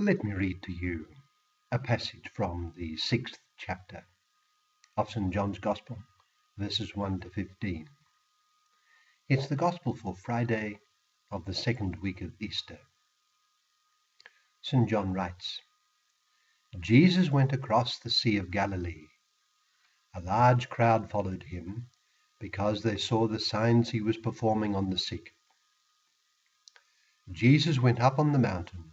Let me read to you a passage from the 6th chapter of St. John's Gospel, verses 1 to 15. It's the Gospel for Friday of the second week of Easter. St. John writes, Jesus went across the Sea of Galilee. A large crowd followed him because they saw the signs he was performing on the sick. Jesus went up on the mountain,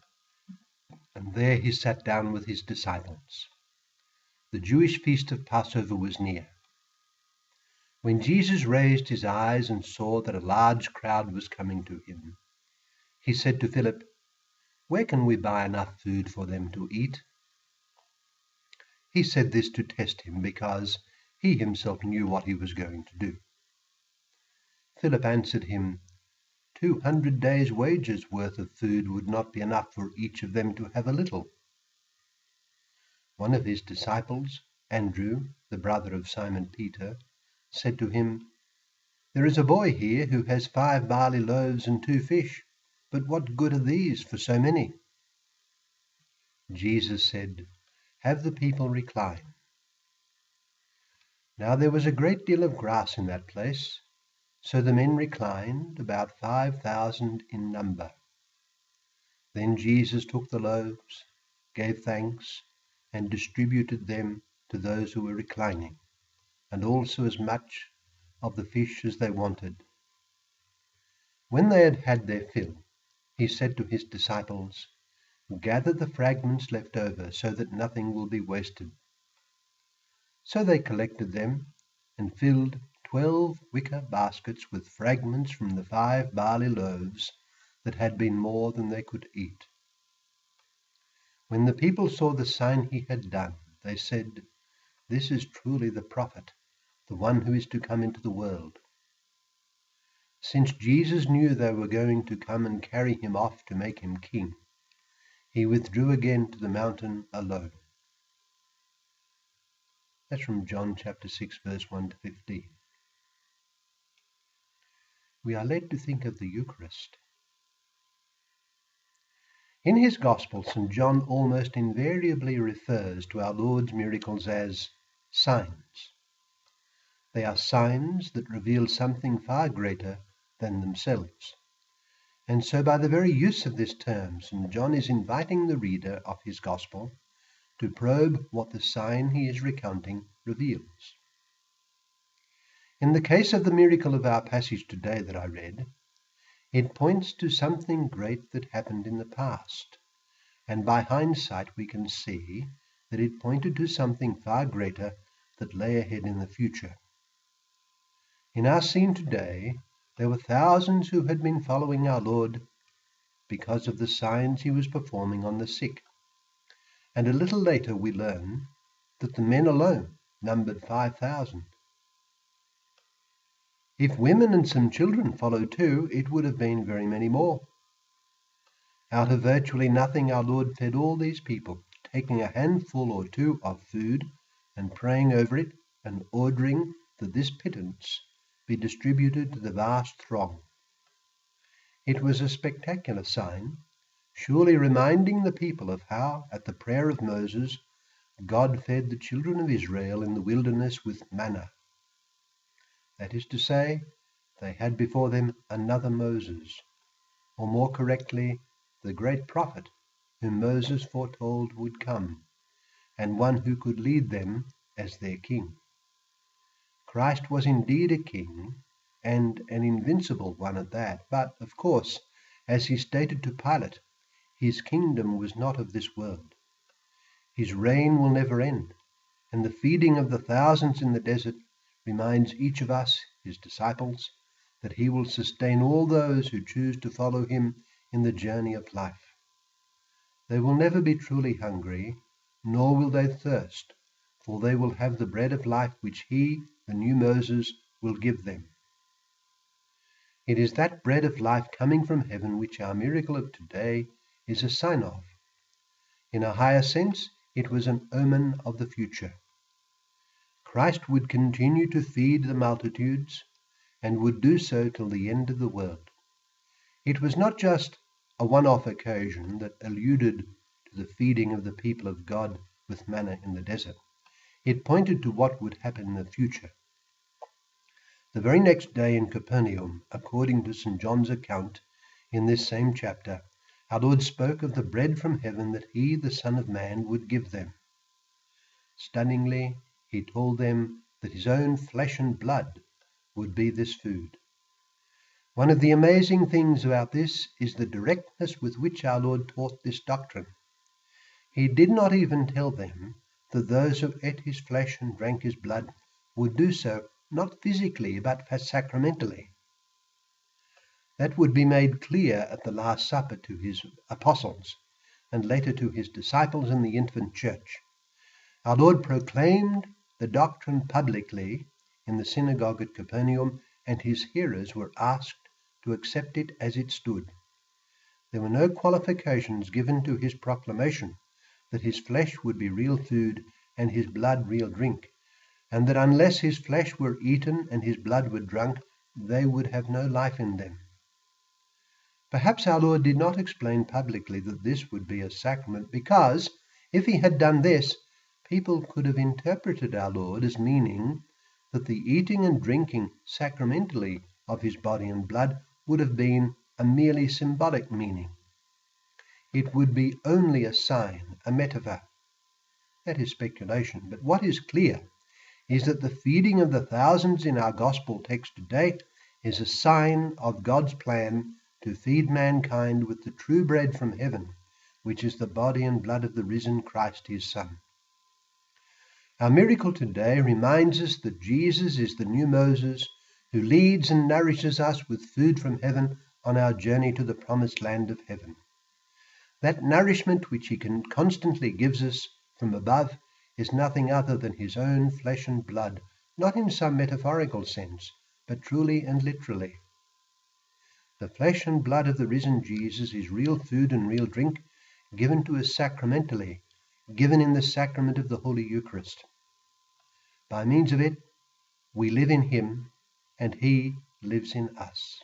and there he sat down with his disciples. The Jewish feast of Passover was near. When Jesus raised his eyes and saw that a large crowd was coming to him, he said to Philip, "Where can we buy enough food for them to eat?" He said this to test him because he himself knew what he was going to do. Philip answered him, 200 days' wages worth of food would not be enough for each of them to have a little. One of his disciples, Andrew, the brother of Simon Peter, said to him, "There is a boy here who has 5 barley loaves and 2 fish, but what good are these for so many?" Jesus said, "Have the people recline." Now there was a great deal of grass in that place, so the men reclined, about 5,000 in number. Then Jesus took the loaves, gave thanks, and distributed them to those who were reclining, and also as much of the fish as they wanted. When they had had their fill, he said to his disciples, "Gather the fragments left over, so that nothing will be wasted." So they collected them and filled 12 wicker baskets with fragments from the 5 barley loaves that had been more than they could eat. When the people saw the sign he had done, they said, "This is truly the prophet, the one who is to come into the world." Since Jesus knew they were going to come and carry him off to make him king, he withdrew again to the mountain alone. That's from John chapter 6, verse 1 to 15. We are led to think of the Eucharist. In his Gospel, St. John almost invariably refers to our Lord's miracles as signs. They are signs that reveal something far greater than themselves. And so by the very use of this term, St. John is inviting the reader of his Gospel to probe what the sign he is recounting reveals. In the case of the miracle of our passage today that I read, it points to something great that happened in the past, and by hindsight we can see that it pointed to something far greater that lay ahead in the future. In our scene today, there were thousands who had been following our Lord because of the signs he was performing on the sick. And a little later we learn that the men alone numbered 5,000. If women and some children followed too, it would have been very many more. Out of virtually nothing, our Lord fed all these people, taking a handful or two of food and praying over it and ordering that this pittance be distributed to the vast throng. It was a spectacular sign, surely reminding the people of how, at the prayer of Moses, God fed the children of Israel in the wilderness with manna. That is to say, they had before them another Moses, or more correctly, the great prophet whom Moses foretold would come, and one who could lead them as their king. Christ was indeed a king, and an invincible one at that, but, of course, as he stated to Pilate, his kingdom was not of this world. His reign will never end, and the feeding of the thousands in the desert reminds each of us, his disciples, that he will sustain all those who choose to follow him in the journey of life. They will never be truly hungry, nor will they thirst, for they will have the bread of life which he, the new Moses, will give them. It is that bread of life coming from heaven which our miracle of today is a sign of. In a higher sense, it was an omen of the future. Christ would continue to feed the multitudes and would do so till the end of the world. It was not just a one-off occasion that alluded to to the feeding of the people of God with manna in the desert. It pointed to what would happen in the future. The very next day in Capernaum, according to St. John's account in this same chapter, our Lord spoke of the bread from heaven that he, the Son of Man, would give them. Stunningly, he told them that his own flesh and blood would be this food. One of the amazing things about this is the directness with which our Lord taught this doctrine. He did not even tell them that those who ate his flesh and drank his blood would do so not physically but sacramentally. That would be made clear at the Last Supper to his apostles and later to his disciples in the infant church. Our Lord proclaimed the doctrine publicly in the synagogue at Capernaum, and his hearers were asked to accept it as it stood. There were no qualifications given to his proclamation that his flesh would be real food and his blood real drink, and that unless his flesh were eaten and his blood were drunk, they would have no life in them. Perhaps our Lord did not explain publicly that this would be a sacrament because, if he had done this, people could have interpreted our Lord as meaning that the eating and drinking sacramentally of his body and blood would have been a merely symbolic meaning. It would be only a sign, a metaphor. That is speculation, but what is clear is that the feeding of the thousands in our gospel text today is a sign of God's plan to feed mankind with the true bread from heaven, which is the body and blood of the risen Christ, his Son. Our miracle today reminds us that Jesus is the new Moses who leads and nourishes us with food from heaven on our journey to the promised land of heaven. That nourishment which he constantly gives us from above is nothing other than his own flesh and blood, not in some metaphorical sense, but truly and literally. The flesh and blood of the risen Jesus is real food and real drink, given to us sacramentally, given in the sacrament of the Holy Eucharist. By means of it, we live in him, and he lives in us.